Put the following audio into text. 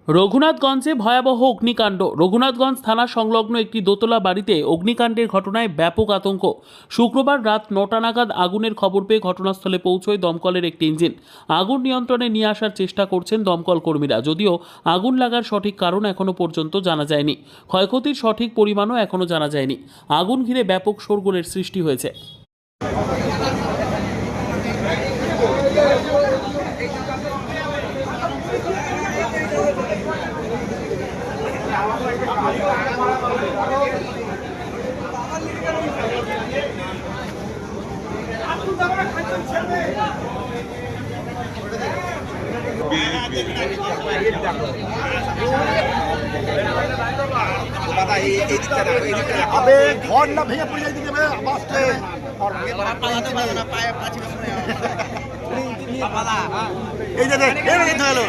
রঘুনাথগঞ্জে ভয়াবহ অগ্নিকাণ্ড। রঘুনাথগঞ্জ থানা সংলগ্ন একটি দোতলা বাড়িতে অগ্নিকাণ্ডের ঘটনায় ব্যাপক আতঙ্ক। শুক্রবার রাত ৯টা নাগাদ আগুনের খবর পেয়ে ঘটনাস্থলে পৌঁছয় দমকলের একটি ইঞ্জিন। আগুন নিয়ন্ত্রণে নিয়ে আসার চেষ্টা করছেন দমকল কর্মীরা, যদিও আগুন লাগার সঠিক কারণ এখনও পর্যন্ত জানা যায়নি। ক্ষয়ক্ষতির সঠিক পরিমাণও এখনও জানা যায়নি। আগুন ঘিরে ব্যাপক শোরগোলের সৃষ্টি হয়েছে। আবে ঘর না ভেঙে পড়ে যাই দিকে বাসতে এই যে দেখ এই হলো